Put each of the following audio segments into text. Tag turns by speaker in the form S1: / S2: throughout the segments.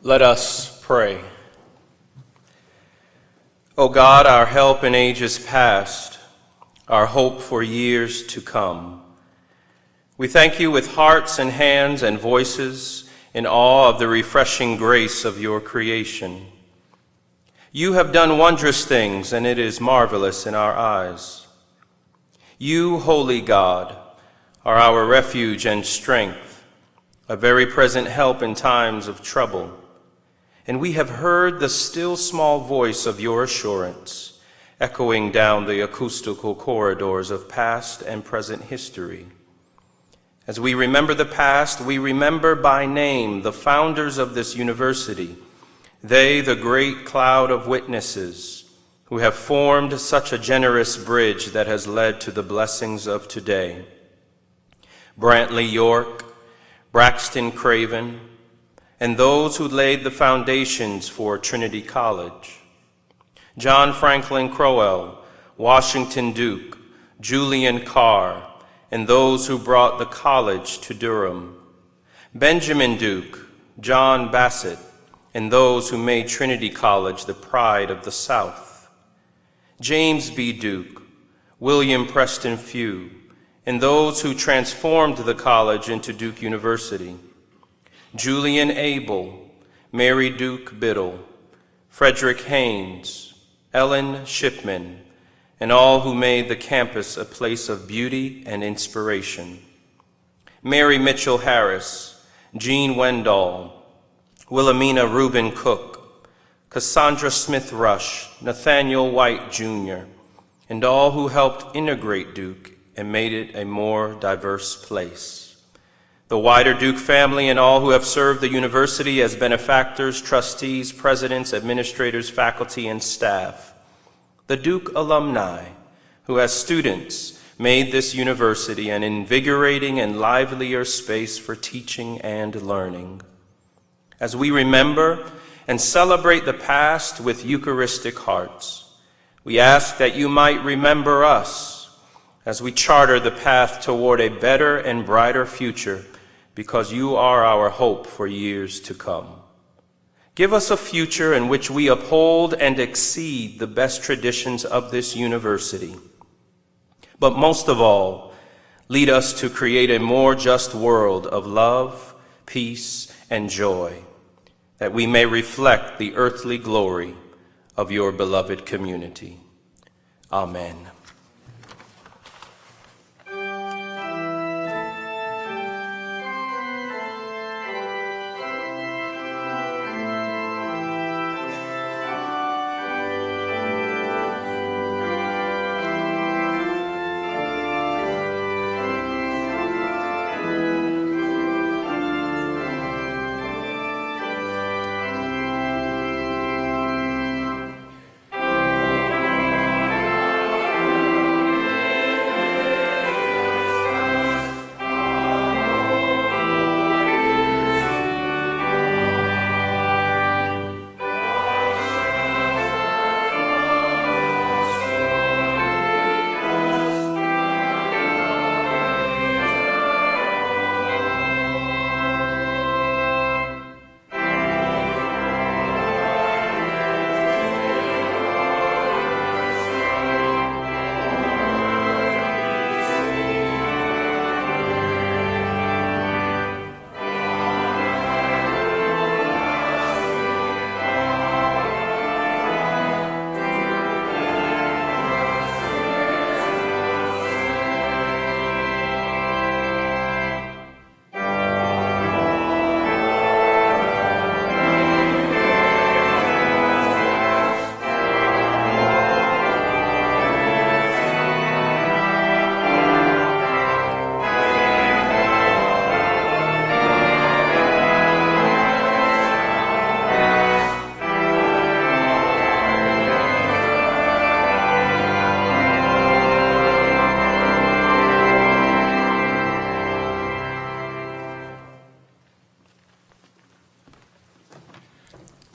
S1: Let us pray. O God, our help in ages past, our hope for years to come, we thank you with hearts and hands and voices in awe of the refreshing grace of your creation. You have done wondrous things, and it is marvelous in our eyes. You, holy God, are our refuge and strength, a very present help in times of trouble. And we have heard the still small voice of your assurance echoing down the acoustical corridors of past and present history. As we remember the past, we remember by name the founders of this university, they, the great cloud of witnesses who have formed such a generous bridge that has led to the blessings of today. Brantley York, Braxton Craven, and those who laid the foundations for Trinity College. John Franklin Crowell, Washington Duke, Julian Carr, and those who brought the college to Durham. Benjamin Duke, John Bassett, and those who made Trinity College the pride of the South. James B. Duke, William Preston Few, and those who transformed the college into Duke University. Julian Abel, Mary Duke Biddle, Frederick Haynes, Ellen Shipman, and all who made the campus a place of beauty and inspiration. Mary Mitchell Harris, Jean Wendell, Wilhelmina Reuben Cook, Cassandra Smith Rush, Nathaniel White Jr., and all who helped integrate Duke and made it a more diverse place. The wider Duke family and all who have served the university as benefactors, trustees, presidents, administrators, faculty, and staff. The Duke alumni, who as students made this university an invigorating and livelier space for teaching and learning. As we remember and celebrate the past with Eucharistic hearts, we ask that you might remember us as we charter the path toward a better and brighter future, because you are our hope for years to come. Give us a future in which we uphold and exceed the best traditions of this university. But most of all, lead us to create a more just world of love, peace, and joy, that we may reflect the earthly glory of your beloved community. Amen.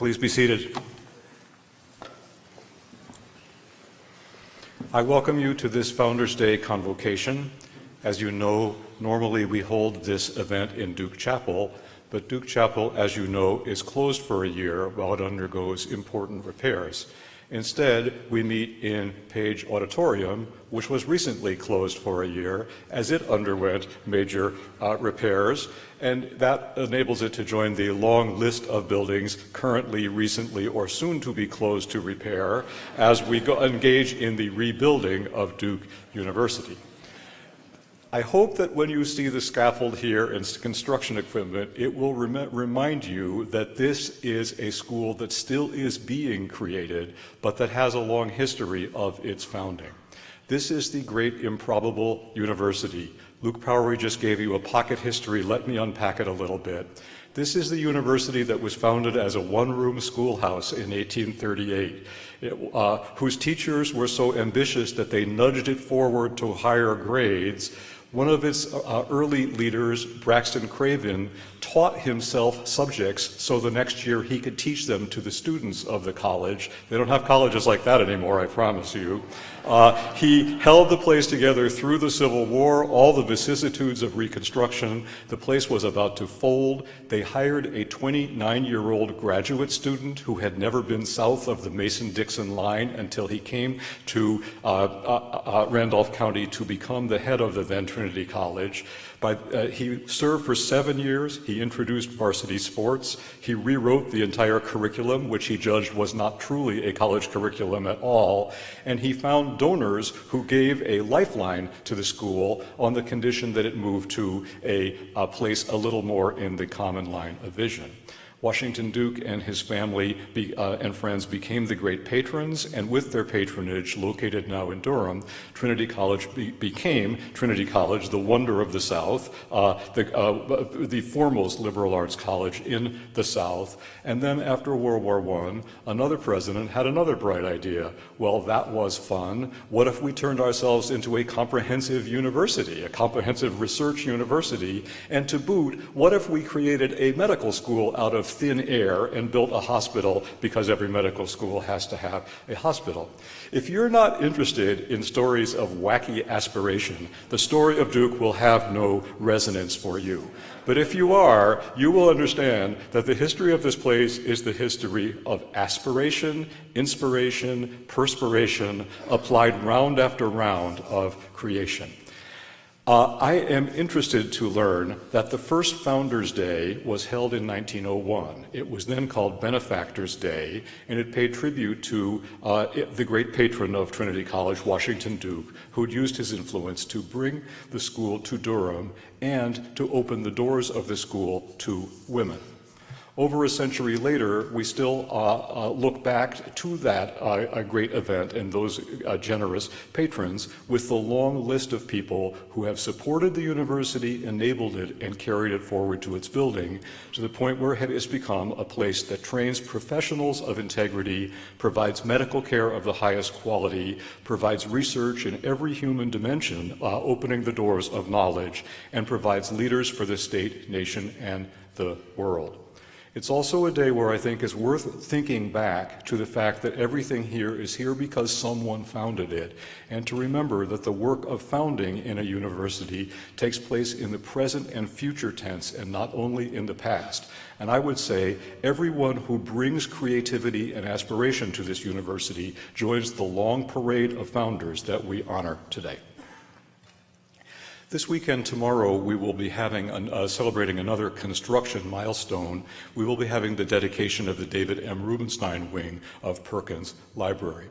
S2: Please be seated. I welcome you to this Founders Day Convocation. As you know, normally we hold this event in Duke Chapel, but Duke Chapel, as you know, is closed for a year while it undergoes important repairs. Instead, we meet in Page Auditorium, which was recently closed for a year as it underwent major repairs, and that enables it to join the long list of buildings currently, recently, or soon to be closed to repair as we engage in the rebuilding of Duke University. I hope that when you see the scaffold here and construction equipment, it will remind you that this is a school that still is being created, but that has a long history of its founding. This is the great improbable university. Luke Powery just gave you a pocket history. Let me unpack it a little bit. This is the university that was founded as a one-room schoolhouse in 1838, whose teachers were so ambitious that they nudged it forward to higher grades. One of its early leaders, Braxton Craven, taught himself subjects so the next year he could teach them to the students of the college. They don't have colleges like that anymore, I promise you. He held the place together through the Civil War, all the vicissitudes of Reconstruction. The place was about to fold. They hired a 29-year-old graduate student who had never been south of the Mason-Dixon line until he came to Randolph County to become the head of the then Trinity College. He served for 7 years. He introduced varsity sports. He rewrote the entire curriculum, which he judged was not truly a college curriculum at all. And he found donors who gave a lifeline to the school on the condition that it moved to a place a little more in the common line of vision. Washington Duke and his family and friends became the great patrons, and with their patronage, located now in Durham, Trinity College became Trinity College, the wonder of the South, the foremost liberal arts college in the South. And then after World War I, another president had another bright idea. Well, that was fun. What if we turned ourselves into a comprehensive university, a comprehensive research university? And to boot, what if we created a medical school out of thin air and built a hospital, because every medical school has to have a hospital? If you're not interested in stories of wacky aspiration, the story of Duke will have no resonance for you. But if you are, you will understand that the history of this place is the history of aspiration, inspiration, perspiration, applied round after round of creation. I am interested to learn that the first Founders Day was held in 1901. It was then called Benefactors Day, and it paid tribute to the great patron of Trinity College, Washington Duke, who had used his influence to bring the school to Durham and to open the doors of the school to women. Over a century later, we still look back to that great event and those generous patrons with the long list of people who have supported the university, enabled it, and carried it forward to its building, to the point where it has become a place that trains professionals of integrity, provides medical care of the highest quality, provides research in every human dimension, opening the doors of knowledge, and provides leaders for the state, nation, and the world. It's also a day where I think it's worth thinking back to the fact that everything here is here because someone founded it, and to remember that the work of founding in a university takes place in the present and future tense and not only in the past. And I would say everyone who brings creativity and aspiration to this university joins the long parade of founders that we honor today. This weekend, tomorrow, we will be having celebrating another construction milestone. We will be having the dedication of the David M. Rubenstein wing of Perkins Library.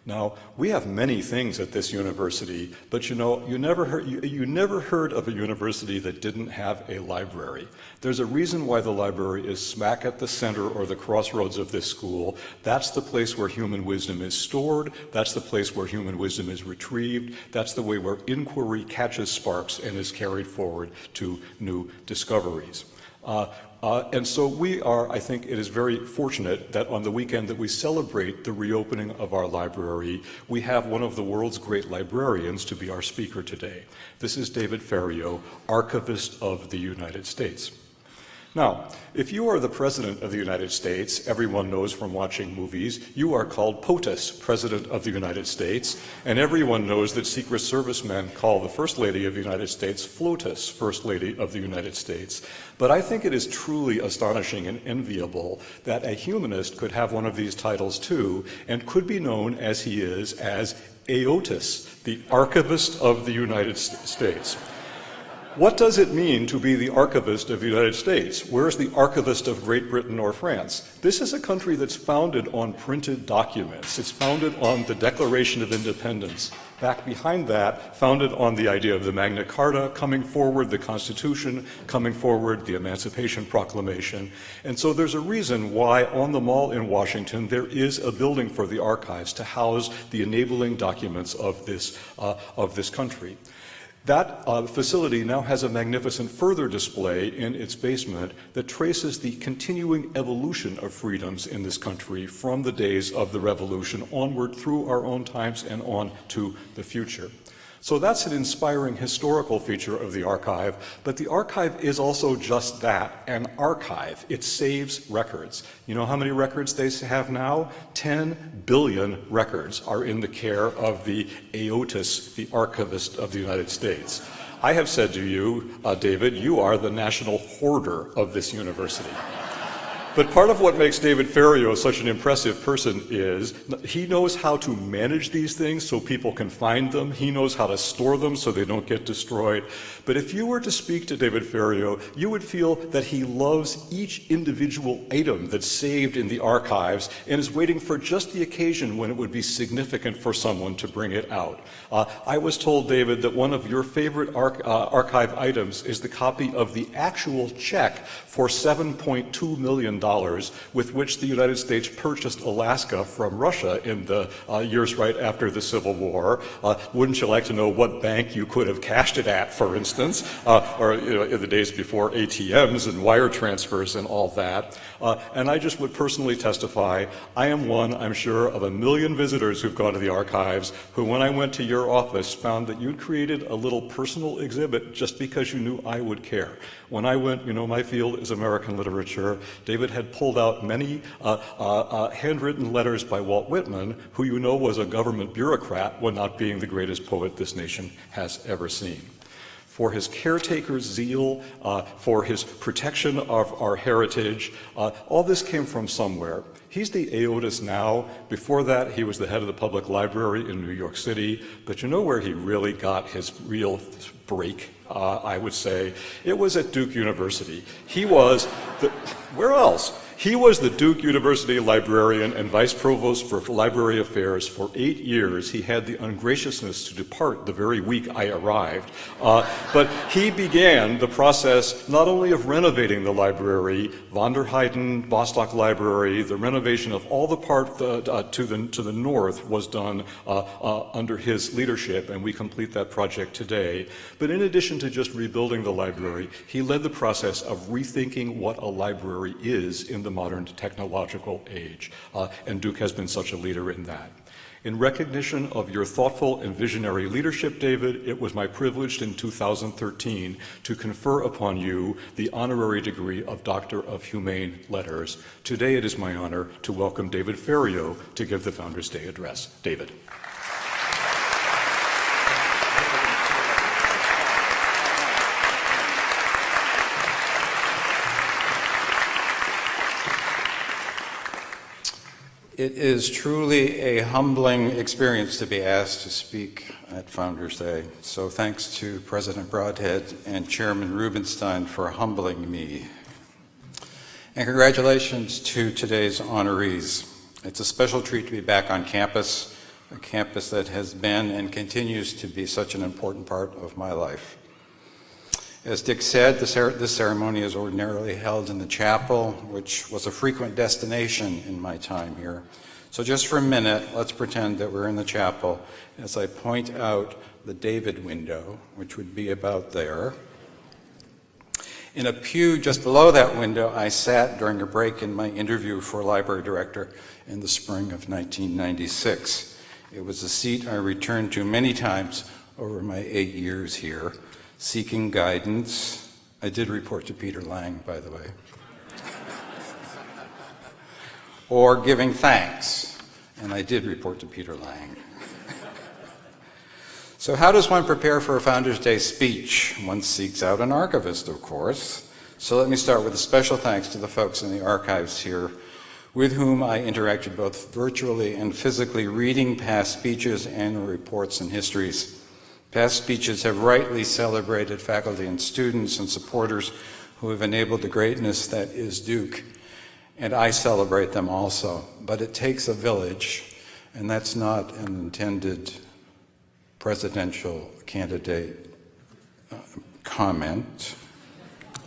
S2: Now, we have many things at this university, but you know, you never heard of a university that didn't have a library. There's a reason why the library is smack at the center or the crossroads of this school. That's the place where human wisdom is stored. That's the place where human wisdom is retrieved. That's the way where inquiry catches sparks and is carried forward to new discoveries. And so we are, I think it is very fortunate that on the weekend that we celebrate the reopening of our library, we have one of the world's great librarians to be our speaker today. This is David Ferriero, Archivist of the United States. Now, if you are the President of the United States, everyone knows from watching movies, you are called POTUS, President of the United States, and everyone knows that Secret Service men call the First Lady of the United States FLOTUS, First Lady of the United States. But I think it is truly astonishing and enviable that a humanist could have one of these titles too, and could be known as he is as AOTUS, the Archivist of the United States. What does it mean to be the Archivist of the United States? Where's the Archivist of Great Britain or France? This is a country that's founded on printed documents. It's founded on the Declaration of Independence. Back behind that, founded on the idea of the Magna Carta, coming forward the Constitution, coming forward the Emancipation Proclamation. And so there's a reason why on the Mall in Washington there is a building for the archives to house the enabling documents of this country. That facility now has a magnificent further display in its basement that traces the continuing evolution of freedoms in this country from the days of the Revolution onward through our own times and on to the future. So that's an inspiring historical feature of the archive, but the archive is also just that, an archive. It saves records. You know how many records they have now? 10 billion records are in the care of the AOTUS, the Archivist of the United States. I have said to you, David, you are the national hoarder of this university. But part of what makes David Ferriero such an impressive person is he knows how to manage these things so people can find them. He knows how to store them so they don't get destroyed. But if you were to speak to David Ferriero, you would feel that he loves each individual item that's saved in the archives and is waiting for just the occasion when it would be significant for someone to bring it out. I was told, David, that one of your favorite archive items is the copy of the actual check for $7.2 million with which the United States purchased Alaska from Russia in the years right after the Civil War. Wouldn't you like to know what bank you could have cashed it at, for instance, or in the days before ATMs and wire transfers and all that? And I just would personally testify, I am one, I'm sure, of a million visitors who've gone to the archives who, when I went to your office, found that you'd created a little personal exhibit just because you knew I would care. When I went, my field is American literature. David had pulled out many handwritten letters by Walt Whitman, who was a government bureaucrat when not being the greatest poet this nation has ever seen. For his caretaker's zeal, for his protection of our heritage, all this came from somewhere. He's the AOTUS now. Before that, he was the head of the public library in New York City. But you know where he really got his real break, I would say? It was at Duke University. He was where else? He was the Duke University librarian and vice provost for library affairs for 8 years. He had the ungraciousness to depart the very week I arrived. But he began the process not only of renovating the library, von der Heyden, Bostock Library, the renovation of all the part to the north was done under his leadership, and we complete that project today. But in addition to just rebuilding the library, he led the process of rethinking what a library is in the modern technological age, and Duke has been such a leader in that. In recognition of your thoughtful and visionary leadership, David, it was my privilege in 2013 to confer upon you the honorary degree of Doctor of Humane Letters. Today it is my honor to welcome David Ferriero to give the Founders Day address. David.
S3: It is truly a humbling experience to be asked to speak at Founders Day. So thanks to President Broadhead and Chairman Rubenstein for humbling me. And congratulations to today's honorees. It's a special treat to be back on campus, a campus that has been and continues to be such an important part of my life. As Dick said, this ceremony is ordinarily held in the chapel, which was a frequent destination in my time here. So just for a minute, let's pretend that we're in the chapel as I point out the David window, which would be about there. In a pew just below that window, I sat during a break in my interview for library director in the spring of 1996. It was a seat I returned to many times over my 8 years here, seeking guidance. I did report to Peter Lang, by the way. or giving thanks. And I did report to Peter Lang. So how does one prepare for a Founders Day speech? One seeks out an archivist, of course. So let me start with a special thanks to the folks in the archives here, with whom I interacted both virtually and physically, reading past speeches, annual reports, and histories. Past speeches have rightly celebrated faculty and students and supporters who have enabled the greatness that is Duke, and I celebrate them also. But it takes a village, and that's not an intended presidential candidate comment,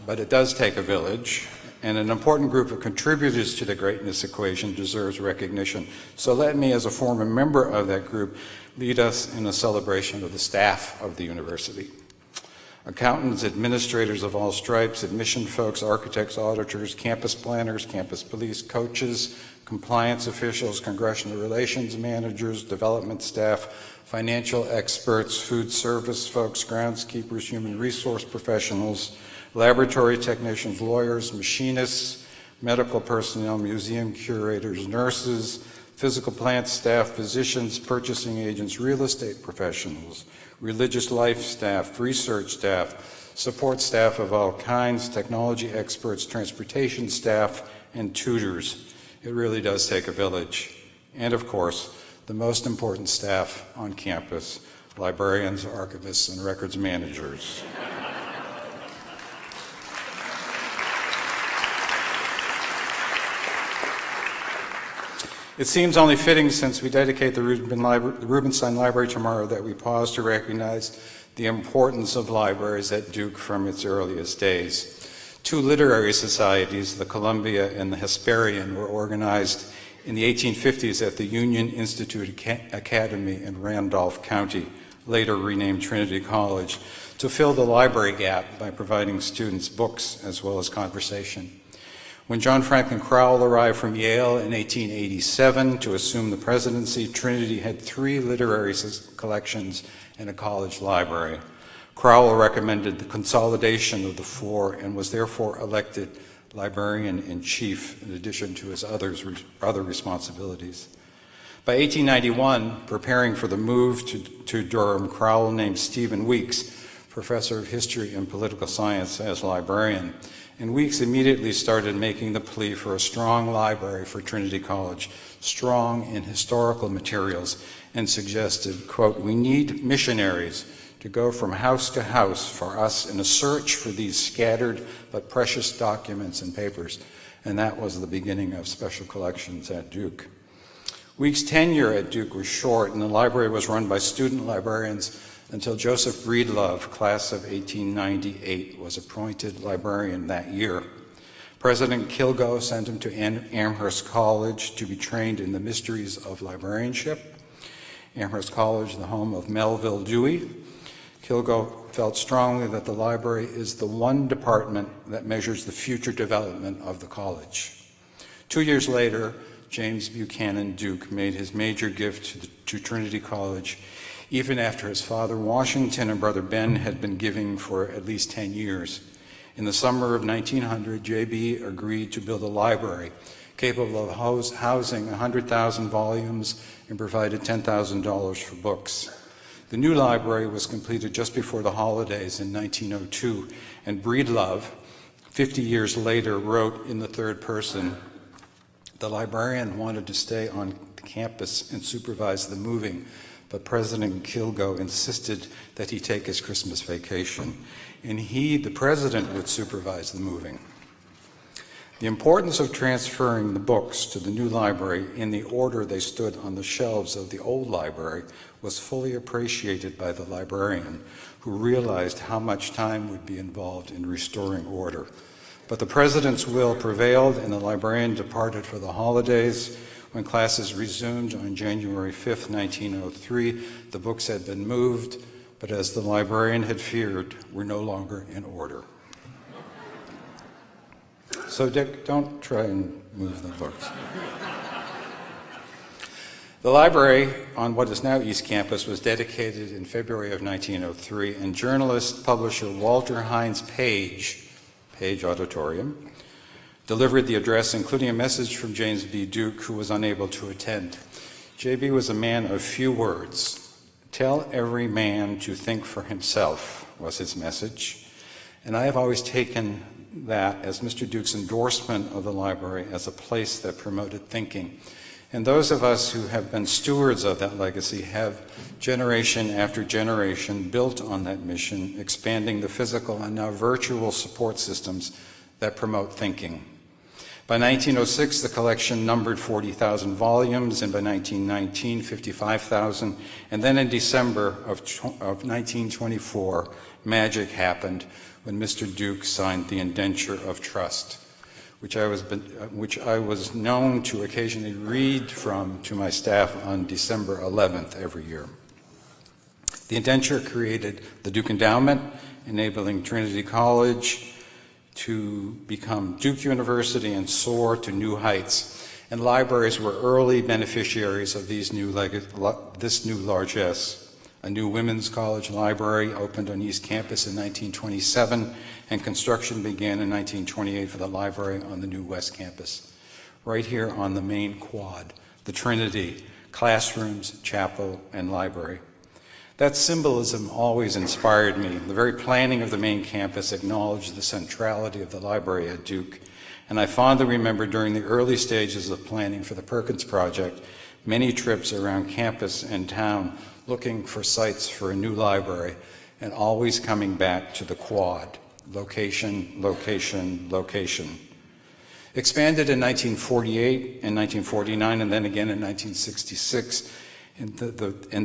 S3: but it does take a village, and an important group of contributors to the greatness equation deserves recognition. So let me, as a former member of that group, lead us in a celebration of the staff of the university. Accountants, administrators of all stripes, admission folks, architects, auditors, campus planners, campus police, coaches, compliance officials, congressional relations managers, development staff, financial experts, food service folks, groundskeepers, human resource professionals, laboratory technicians, lawyers, machinists, medical personnel, museum curators, nurses, physical plant staff, physicians, purchasing agents, real estate professionals, religious life staff, research staff, support staff of all kinds, technology experts, transportation staff, and tutors. It really does take a village. And of course, the most important staff on campus, librarians, archivists, and records managers. It seems only fitting, since we dedicate the Rubenstein Library tomorrow, that we pause to recognize the importance of libraries at Duke from its earliest days. Two literary societies, the Columbia and the Hesperian, were organized in the 1850s at the Union Institute Academy in Randolph County, later renamed Trinity College, to fill the library gap by providing students books as well as conversation. When John Franklin Crowell arrived from Yale in 1887 to assume the presidency, Trinity had 3 literary collections and a college library. Crowell recommended the consolidation of the 4 and was therefore elected librarian-in-chief in addition to his other responsibilities. By 1891, preparing for the move to Durham, Crowell named Stephen Weeks professor of history and political science as librarian. And Weeks immediately started making the plea for a strong library for Trinity College, strong in historical materials, and suggested, quote, "We need missionaries to go from house to house for us in a search for these scattered but precious documents and papers." And that was the beginning of special collections at Duke. Weeks' tenure at Duke was short, and the library was run by student librarians until Joseph Breedlove, class of 1898, was appointed librarian that year. President Kilgo sent him to Amherst College to be trained in the mysteries of librarianship. Amherst College, the home of Melville Dewey. Kilgo felt strongly that the library is the one department that measures the future development of the college. 2 years later, James Buchanan Duke made his major gift to Trinity College, even after his father Washington and brother Ben had been giving for at least 10 years. In the summer of 1900, JB agreed to build a library capable of housing 100,000 volumes and provided $10,000 for books. The new library was completed just before the holidays in 1902, and Breedlove, 50 years later, wrote in the third person, "The librarian wanted to stay on campus and supervise the moving, but President Kilgo insisted that he take his Christmas vacation, and he, the president, would supervise the moving." The importance of transferring the books to the new library in the order they stood on the shelves of the old library was fully appreciated by the librarian, who realized how much time would be involved in restoring order. But the president's will prevailed, and the librarian departed for the holidays. When classes resumed on January 5th, 1903, the books had been moved, but as the librarian had feared, were no longer in order. So Dick, don't try and move the books. The library on what is now East Campus was dedicated in February of 1903, and journalist, publisher Walter Hines Page Auditorium, delivered the address, including a message from James B. Duke, who was unable to attend. JB was a man of few words. Tell every man to think for himself was his message. And I have always taken that as Mr. Duke's endorsement of the library as a place that promoted thinking. And those of us who have been stewards of that legacy have, generation after generation, built on that mission, expanding the physical and now virtual support systems that promote thinking. By 1906, the collection numbered 40,000 volumes, and by 1919, 55,000. And then in December of 1924, magic happened when Mr. Duke signed the indenture of trust, which I was known to occasionally read from to my staff on December 11th every year. The indenture created the Duke Endowment, enabling Trinity College to become Duke University and soar to new heights. And libraries were early beneficiaries of this new largesse. A new women's college library opened on East Campus in 1927, and construction began in 1928 for the library on the new West Campus. Right here on the main quad, the Trinity, classrooms, chapel, and library. That symbolism always inspired me. The very planning of the main campus acknowledged the centrality of the library at Duke, and I fondly remember during the early stages of planning for the Perkins Project, many trips around campus and town looking for sites for a new library, and always coming back to the quad. Location, location, location. Expanded in 1948 and 1949, and then again in 1966, and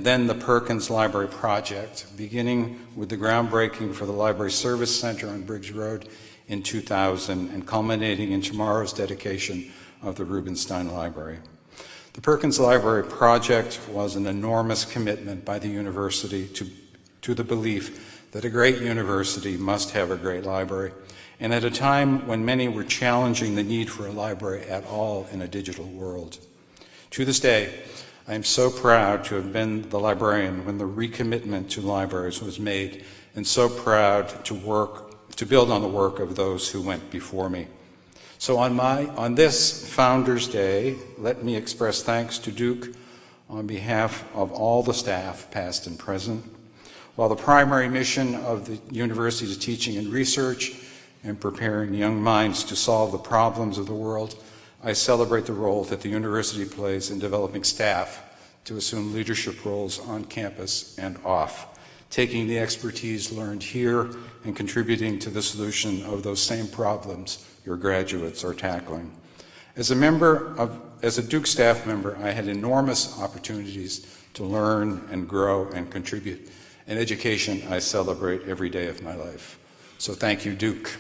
S3: then the Perkins Library Project, beginning with the groundbreaking for the Library Service Center on Briggs Road in 2000, and culminating in tomorrow's dedication of the Rubenstein Library. The Perkins Library Project was an enormous commitment by the university to the belief that a great university must have a great library, and at a time when many were challenging the need for a library at all in a digital world. To this day, I am so proud to have been the librarian when the recommitment to libraries was made, and so proud to build on the work of those who went before me. So on this Founders Day, let me express thanks to Duke on behalf of all the staff, past and present. While the primary mission of the university is teaching and research and preparing young minds to solve the problems of the world, I celebrate the role that the university plays in developing staff to assume leadership roles on campus and off, taking the expertise learned here and contributing to the solution of those same problems your graduates are tackling. As a Duke staff member, I had enormous opportunities to learn and grow and contribute, an education I celebrate every day of my life. So thank you, Duke.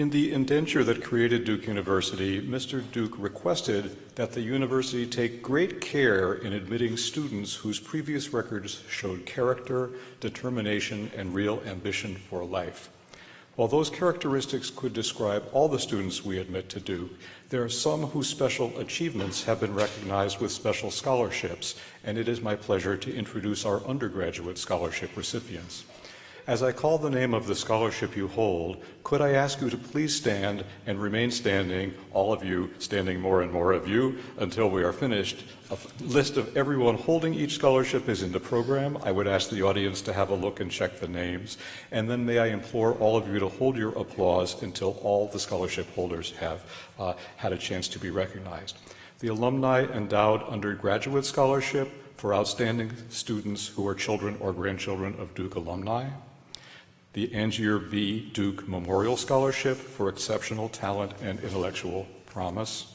S2: In the indenture that created Duke University, Mr. Duke requested that the university take great care in admitting students whose previous records showed character, determination, and real ambition for life. While those characteristics could describe all the students we admit to Duke, there are some whose special achievements have been recognized with special scholarships, and it is my pleasure to introduce our undergraduate scholarship recipients. As I call the name of the scholarship you hold, could I ask you to please stand and remain standing, all of you standing more and more of you, until we are finished. A list of everyone holding each scholarship is in the program. I would ask the audience to have a look and check the names. And then may I implore all of you to hold your applause until all the scholarship holders have had a chance to be recognized. The Alumni Endowed Undergraduate Scholarship for outstanding students who are children or grandchildren of Duke alumni. The Angier B. Duke Memorial Scholarship for exceptional talent and intellectual promise.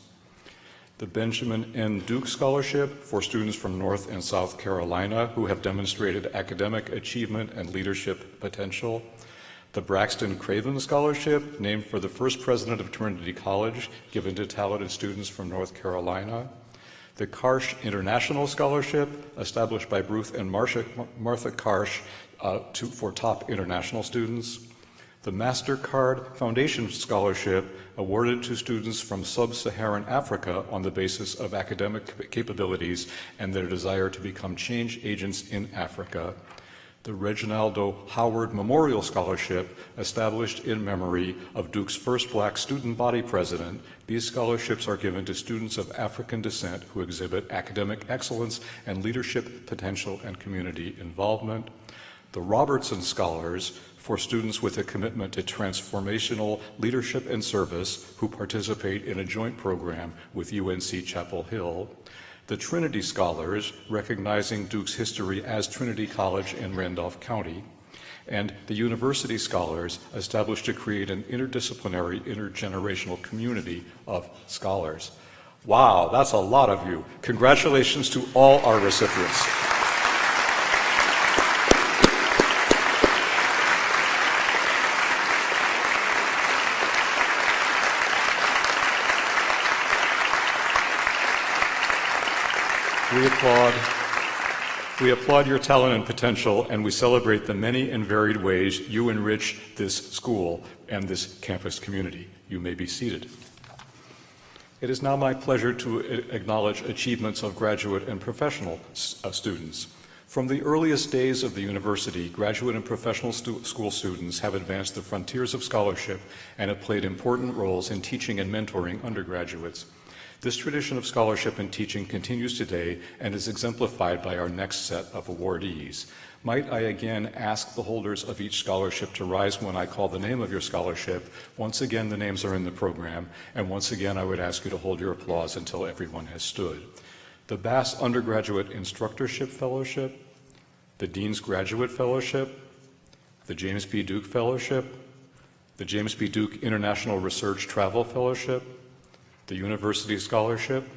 S2: The Benjamin N. Duke Scholarship for students from North and South Carolina who have demonstrated academic achievement and leadership potential. The Braxton Craven Scholarship, named for the first president of Trinity College, given to talented students from North Carolina. The Karsh International Scholarship, established by Ruth and Martha Karsh for top international students. The MasterCard Foundation Scholarship, awarded to students from sub-Saharan Africa on the basis of academic capabilities and their desire to become change agents in Africa. The Reginaldo Howard Memorial Scholarship, established in memory of Duke's first black student body president. These scholarships are given to students of African descent who exhibit academic excellence and leadership potential and community involvement. The Robertson Scholars, for students with a commitment to transformational leadership and service who participate in a joint program with UNC Chapel Hill. The Trinity Scholars, recognizing Duke's history as Trinity College in Randolph County, and the University Scholars, established to create an interdisciplinary, intergenerational community of scholars. Wow, that's a lot of you. Congratulations to all our recipients. We applaud your talent and potential, and we celebrate the many and varied ways you enrich this school and this campus community. You may be seated. It is now my pleasure to acknowledge achievements of graduate and professional students. From the earliest days of the university, graduate and professional school students have advanced the frontiers of scholarship and have played important roles in teaching and mentoring undergraduates. This tradition of scholarship and teaching continues today and is exemplified by our next set of awardees. Might I again ask the holders of each scholarship to rise when I call the name of your scholarship. Once again, the names are in the program, and once again, I would ask you to hold your applause until everyone has stood. The Bass Undergraduate Instructorship Fellowship, the Dean's Graduate Fellowship, the James B. Duke Fellowship, the James B. Duke International Research Travel Fellowship, the University Scholarship,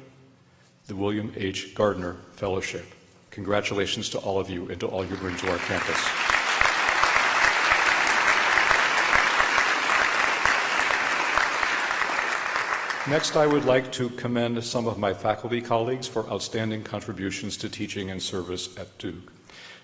S2: the William H. Gardner Fellowship. Congratulations to all of you and to all you bring to our campus. Next, I would like to commend some of my faculty colleagues for outstanding contributions to teaching and service at Duke.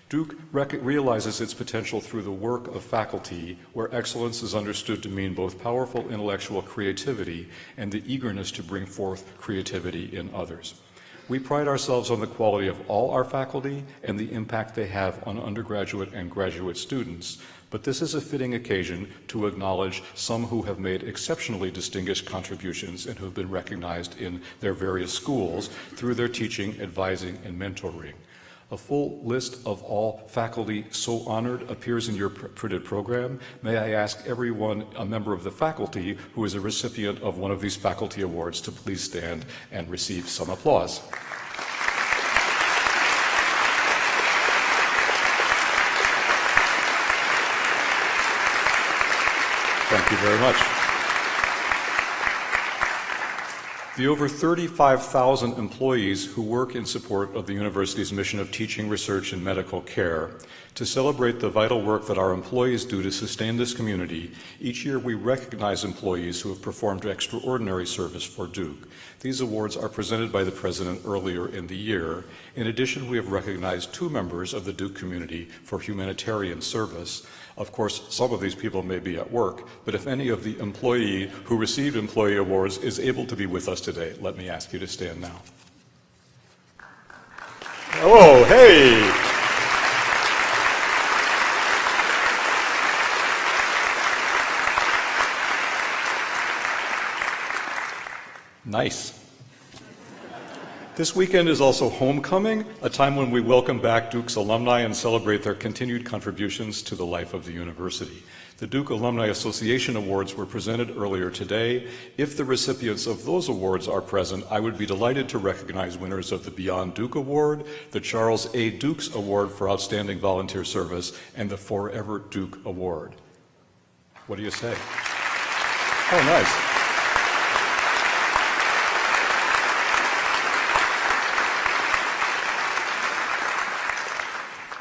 S2: Duke realizes its potential through the work of faculty, where excellence is understood to mean both powerful intellectual creativity and the eagerness to bring forth creativity in others. We pride ourselves on the quality of all our faculty and the impact they have on undergraduate and graduate students, but this is a fitting occasion to acknowledge some who have made exceptionally distinguished contributions and who have been recognized in their various schools through their teaching, advising, and mentoring. A full list of all faculty so honored appears in your printed program. May I ask everyone, a member of the faculty, who is a recipient of one of these faculty awards, to please stand and receive some applause. Thank you very much. The over 35,000 employees who work in support of the university's mission of teaching, research, and medical care To celebrate the vital work that our employees do to sustain this community, each year we recognize employees who have performed extraordinary service for Duke. These awards are presented by the President earlier in the year. In addition, we have recognized 2 members of the Duke community for humanitarian service. Of course, some of these people may be at work, but if any of the employee who received employee awards is able to be with us today, let me ask you to stand now. Oh, hey! Nice. This weekend is also homecoming, a time when we welcome back Duke's alumni and celebrate their continued contributions to the life of the university. The Duke Alumni Association Awards were presented earlier today. If the recipients of those awards are present, I would be delighted to recognize winners of the Beyond Duke Award, the Charles A. Dukes Award for Outstanding Volunteer Service, and the Forever Duke Award. What do you say? Oh, nice.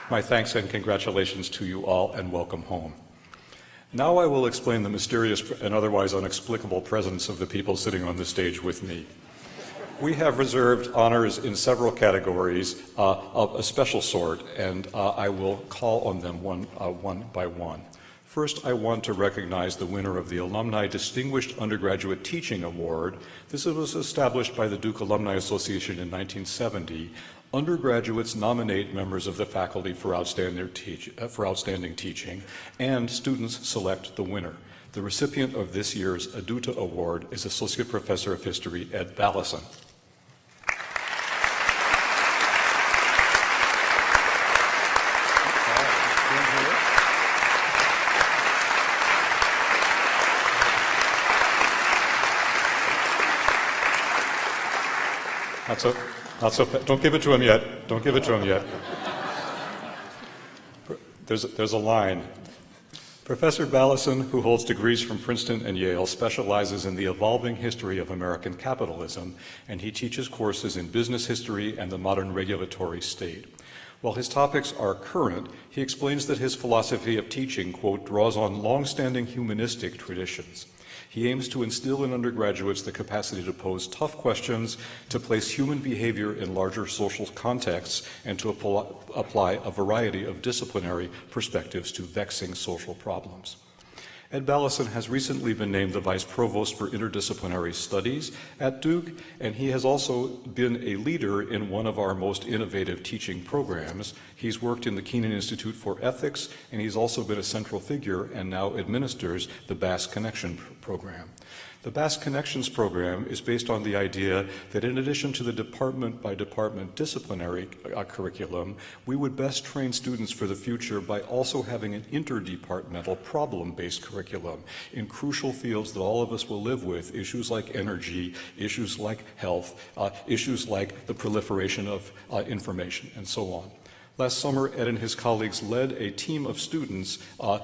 S2: My thanks and congratulations to you all, and welcome home. Now I will explain the mysterious and otherwise inexplicable presence of the people sitting on the stage with me. We have reserved honors in several categories of a special sort, and I will call on them one by one. First, I want to recognize the winner of the Alumni Distinguished Undergraduate Teaching Award. This was established by the Duke Alumni Association in 1970. Undergraduates nominate members of the faculty for outstanding teaching, and students select the winner. The recipient of this year's Aduta Award is Associate Professor of History Ed Balleisen. Don't give it to him yet. Don't give it to him yet. There's a line. Professor Balleisen, who holds degrees from Princeton and Yale, specializes in the evolving history of American capitalism, and he teaches courses in business history and the modern regulatory state. While his topics are current, he explains that his philosophy of teaching, quote, draws on long-standing humanistic traditions. He aims to instill in undergraduates the capacity to pose tough questions, to place human behavior in larger social contexts, and to apply a variety of disciplinary perspectives to vexing social problems. Ed Balleisen has recently been named the Vice Provost for Interdisciplinary Studies at Duke, and he has also been a leader in one of our most innovative teaching programs. He's worked in the Kenan Institute for Ethics, and he's also been a central figure and now administers the Bass Connection program. The Bass Connections program is based on the idea that in addition to the department-by-department disciplinary curriculum, we would best train students for the future by also having an interdepartmental problem-based curriculum in crucial fields that all of us will live with, issues like energy, issues like health, issues like the proliferation of information, and so on. Last summer, Ed and his colleagues led a team of students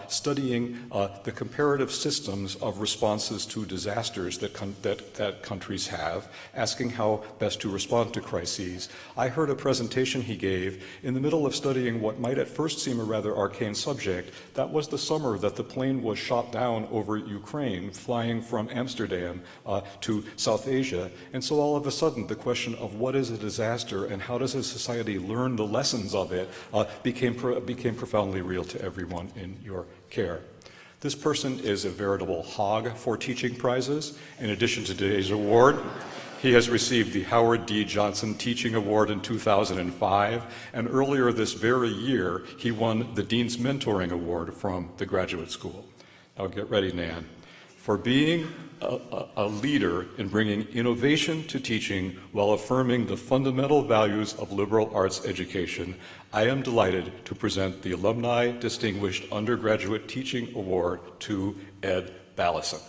S2: studying the comparative systems of responses to disasters that countries have, asking how best to respond to crises. I heard a presentation he gave in the middle of studying what might at first seem a rather arcane subject. That was the summer that the plane was shot down over Ukraine, flying from Amsterdam to South Asia. And so all of a sudden, the question of what is a disaster and how does a society learn the lessons of it became profoundly real to everyone in your care. This person is a veritable hog for teaching prizes. In addition to today's award, he has received the Howard D. Johnson Teaching Award in 2005, and earlier this very year, he won the Dean's Mentoring Award from the Graduate School. Now get ready, Nan. For being a leader in bringing innovation to teaching while affirming the fundamental values of liberal arts education, I am delighted to present the Alumni Distinguished Undergraduate Teaching Award to Ed Balleisen.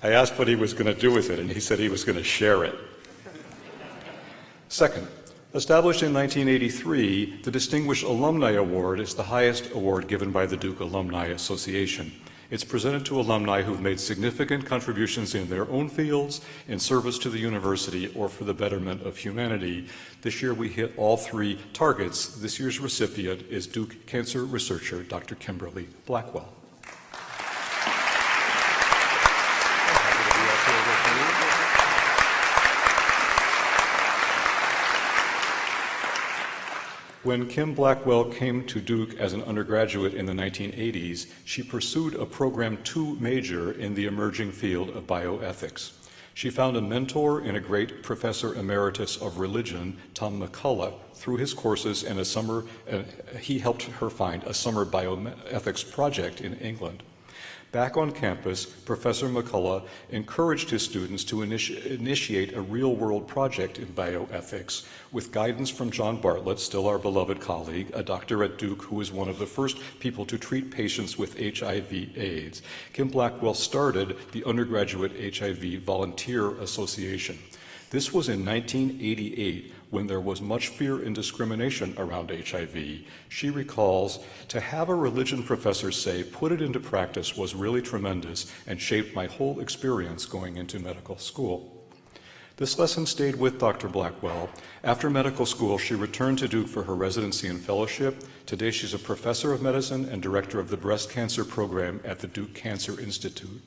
S2: I asked what he was going to do with it, and he said he was going to share it. Second, Established in 1983, the Distinguished Alumni Award is the highest award given by the Duke Alumni Association. It's presented to alumni who've made significant contributions in their own fields, in service to the university, or for the betterment of humanity. This year we hit all three targets. This year's recipient is Duke cancer researcher Dr. Kimberly Blackwell. When Kim Blackwell came to Duke as an undergraduate in the 1980s, she pursued a Program 2 major in the emerging field of bioethics. She found a mentor in a great professor emeritus of religion, Tom McCullough, through his courses and he helped her find a summer bioethics project in England. Back on campus, Professor McCullough encouraged his students to initiate a real-world project in bioethics with guidance from John Bartlett, still our beloved colleague, a doctor at Duke who was one of the first people to treat patients with HIV/AIDS. Kim Blackwell started the Undergraduate HIV Volunteer Association. This was in 1988, when there was much fear and discrimination around HIV. She recalls, to have a religion professor say, "Put it into practice," was really tremendous and shaped my whole experience going into medical school. This lesson stayed with Dr. Blackwell. After medical school, she returned to Duke for her residency and fellowship. Today, she's a professor of medicine and director of the breast cancer program at the Duke Cancer Institute.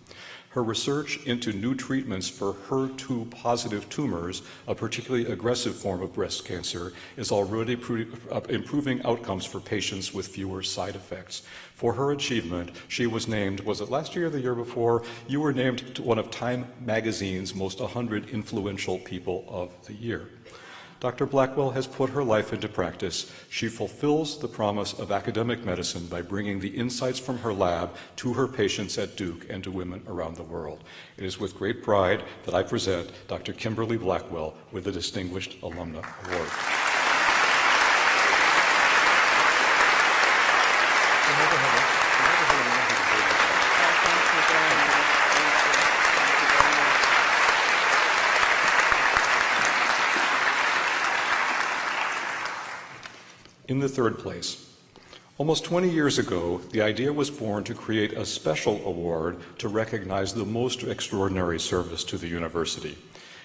S2: Her research into new treatments for HER2-positive tumors, a particularly aggressive form of breast cancer, is already improving outcomes for patients with fewer side effects. For her achievement, she was named, was it last year or the year before? You were named one of Time Magazine's most 100 influential people of the year. Dr. Blackwell has put her life into practice. She fulfills the promise of academic medicine by bringing the insights from her lab to her patients at Duke and to women around the world. It is with great pride that I present Dr. Kimberly Blackwell with the Distinguished Alumni Award. In the third place, almost 20 years ago, the idea was born to create a special award to recognize the most extraordinary service to the university.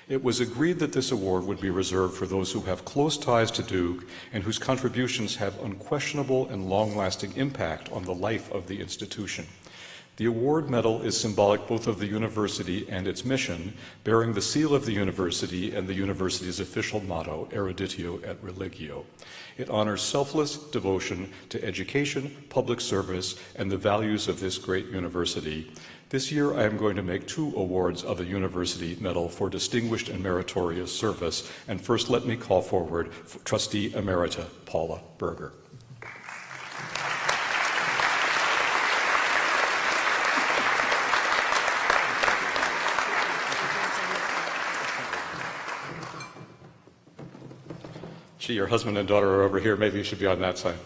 S2: It was agreed that this award would be reserved for those who have close ties to Duke and whose contributions have unquestionable and long-lasting impact on the life of the institution. The award medal is symbolic both of the university and its mission, bearing the seal of the university and the university's official motto, Eruditio et Religio. It honors selfless devotion to education, public service, and the values of this great university. This year, I am going to make 2 awards of the University Medal for distinguished and meritorious service. And first, let me call forward Trustee Emerita Paula Burger. Gee, your husband and daughter are over here. Maybe you should be on that side.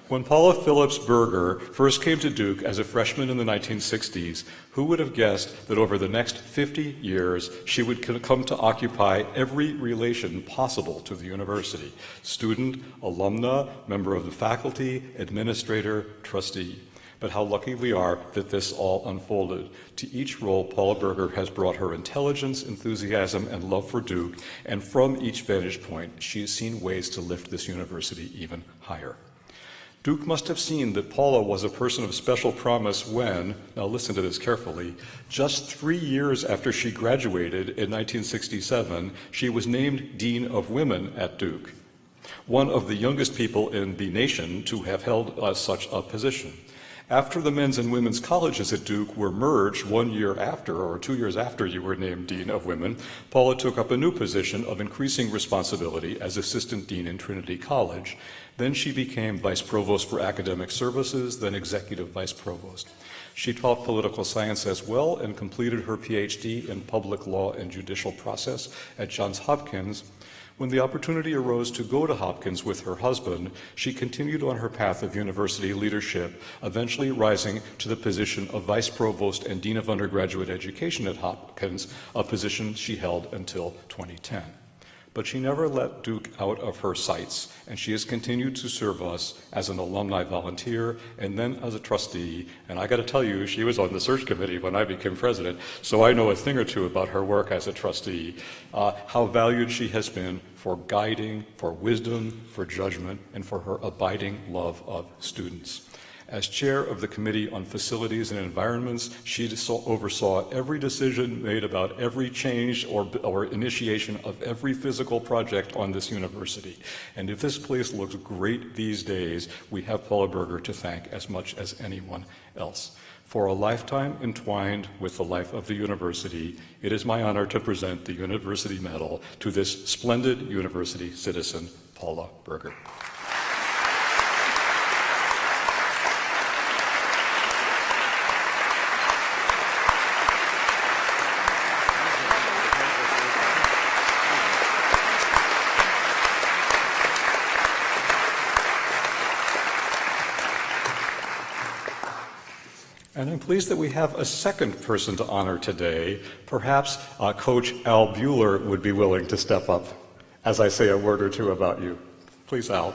S2: When Paula Phillips Burger first came to Duke as a freshman in the 1960s, who would have guessed that over the next 50 years she would come to occupy every relation possible to the university: student, alumna, member of the faculty, administrator, trustee. But how lucky we are that this all unfolded. To each role, Paula Burger has brought her intelligence, enthusiasm, and love for Duke, and from each vantage point, she has seen ways to lift this university even higher. Duke must have seen that Paula was a person of special promise when, now listen to this carefully, just 3 years after she graduated in 1967, she was named Dean of Women at Duke, one of the youngest people in the nation to have held such a position. After the men's and women's colleges at Duke were merged 1 year after, or 2 years after you were named Dean of Women, Paula took up a new position of increasing responsibility as Assistant Dean in Trinity College. Then she became Vice Provost for Academic Services, then Executive Vice Provost. She taught political science as well and completed her PhD in Public Law and Judicial Process at Johns Hopkins. When the opportunity arose to go to Hopkins with her husband, she continued on her path of university leadership, eventually rising to the position of Vice Provost and Dean of Undergraduate Education at Hopkins, a position she held until 2010. but she never let Duke out of her sights, and she has continued to serve us as an alumni volunteer and then as a trustee. And I got to tell you, she was on the search committee when I became president, so I know a thing or two about her work as a trustee, how valued she has been for guiding, for wisdom, for judgment, and for her abiding love of students. As chair of the Committee on Facilities and Environments, she oversaw every decision made about every change or initiation of every physical project on this university. And if this place looks great these days, we have Paula Burger to thank as much as anyone else. For a lifetime entwined with the life of the university, it is my honor to present the University Medal to this splendid university citizen, Paula Burger. And I'm pleased that we have a second person to honor today. Perhaps Coach Al Buehler would be willing to step up as I say a word or two about you. Please, Al.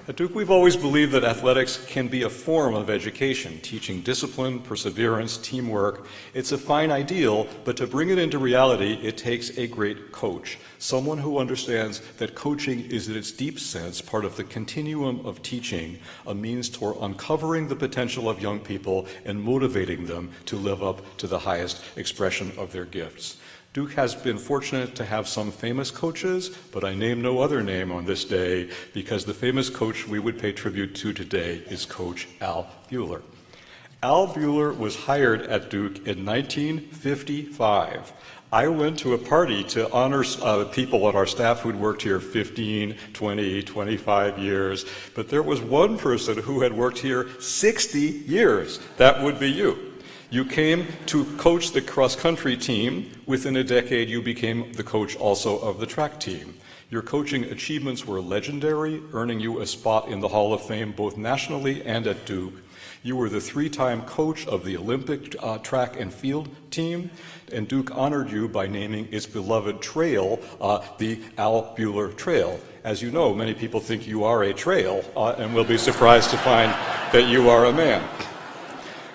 S2: At Duke, we've always believed that athletics can be a form of education, teaching discipline, perseverance, teamwork. It's a fine ideal, but to bring it into reality, it takes a great coach, someone who understands that coaching is in its deep sense part of the continuum of teaching, a means toward uncovering the potential of young people and motivating them to live up to the highest expression of their gifts. Duke has been fortunate to have some famous coaches, but I name no other name on this day because the famous coach we would pay tribute to today is Coach Al Buehler. Al Buehler was hired at Duke in 1955. I went to a party to honor people on our staff who'd worked here 15, 20, 25 years, but there was one person who had worked here 60 years. That would be you. You came to coach the cross-country team. Within a decade, you became the coach also of the track team. Your coaching achievements were legendary, earning you a spot in the Hall of Fame both nationally and at Duke. You were the three-time coach of the Olympic track and field team, and Duke honored you by naming its beloved trail the Al Buehler Trail. As you know, many people think you are a trail, and will be surprised to find that you are a man.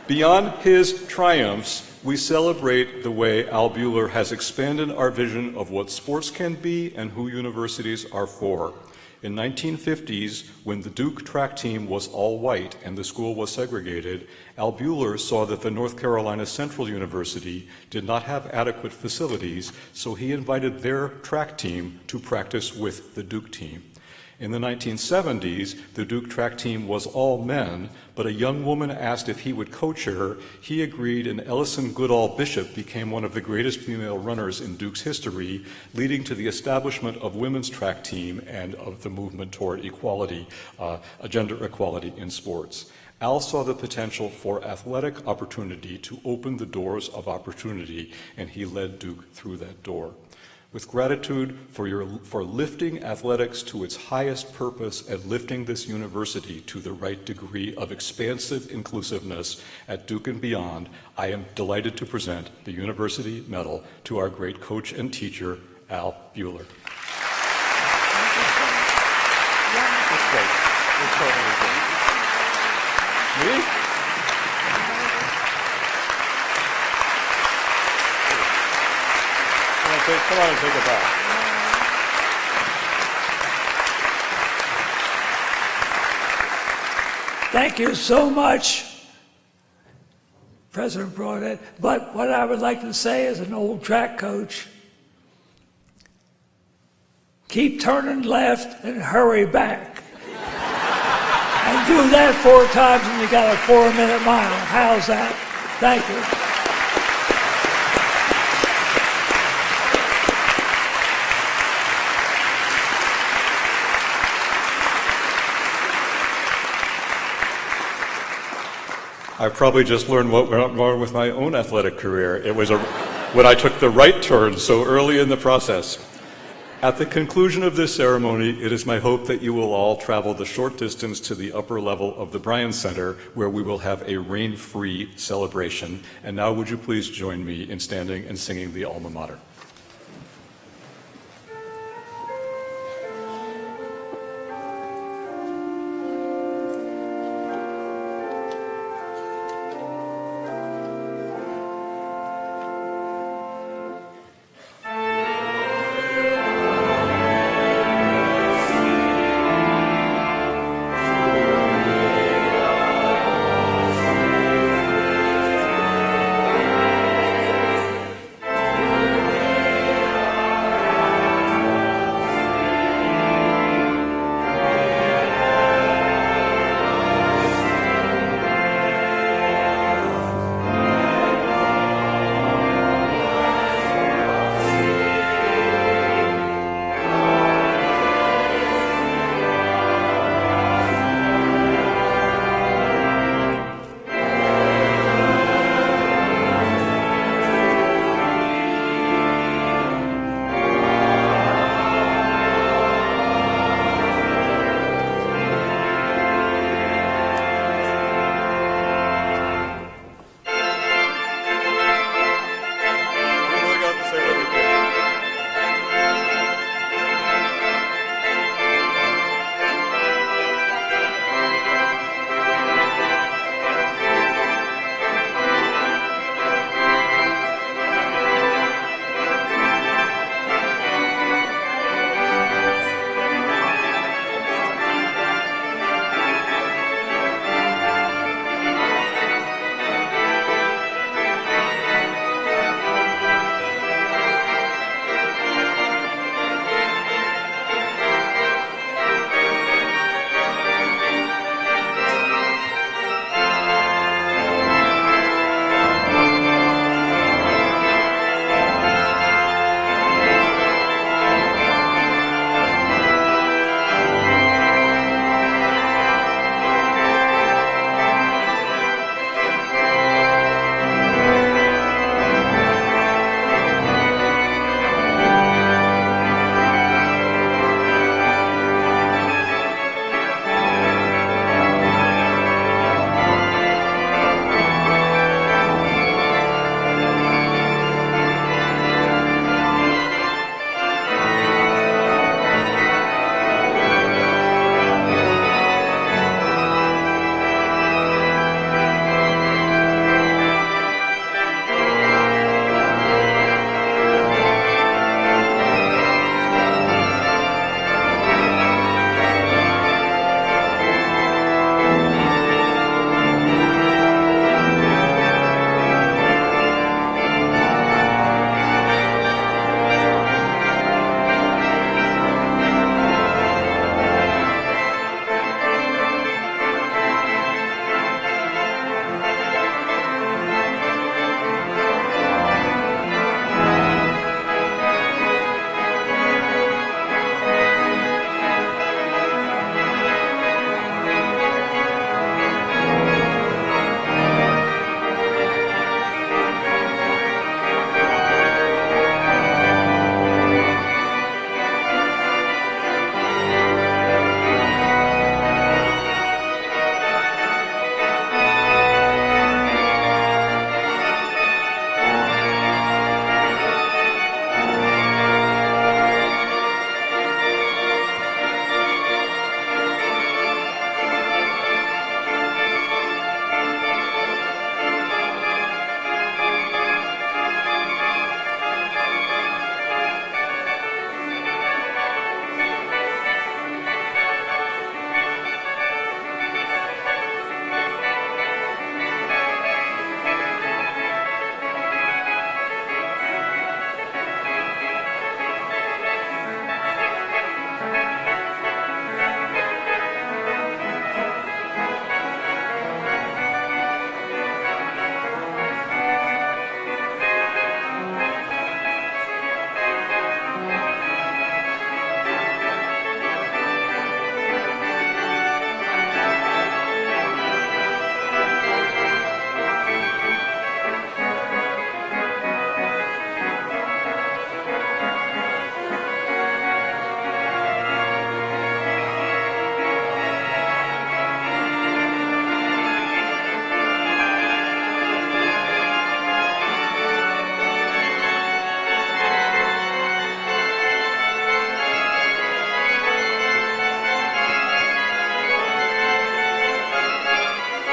S2: Beyond his triumphs, we celebrate the way Al Buehler has expanded our vision of what sports can be and who universities are for. In 1950s, when the Duke track team was all white and the school was segregated, Al Buehler saw that the North Carolina Central University did not have adequate facilities, so he invited their track team to practice with the Duke team. In the 1970s, the Duke track team was all men, but a young woman asked if he would coach her. He agreed, and Ellison Goodall Bishop became one of the greatest female runners in Duke's history, leading to the establishment of women's track team and of the movement toward equality, gender equality in sports. Al saw the potential for athletic opportunity to open the doors of opportunity, and he led Duke through that door. With gratitude for lifting athletics to its highest purpose and lifting this university to the right degree of expansive inclusiveness at Duke and beyond, I am delighted to present the University Medal to our great coach and teacher, Al Buehler. Me? Come on and take it back.
S4: Thank you so much, President Broadhead. But what I would like to say as an old track coach, keep turning left and hurry back. And do that 4 times and you got a 4-minute mile. How's that? Thank you.
S2: I probably just learned what went wrong with my own athletic career. It was when I took the right turn so early in the process. At the conclusion of this ceremony, it is my hope that you will all travel the short distance to the upper level of the Bryan Center, where we will have a rain-free celebration. And now would you please join me in standing and singing the alma mater.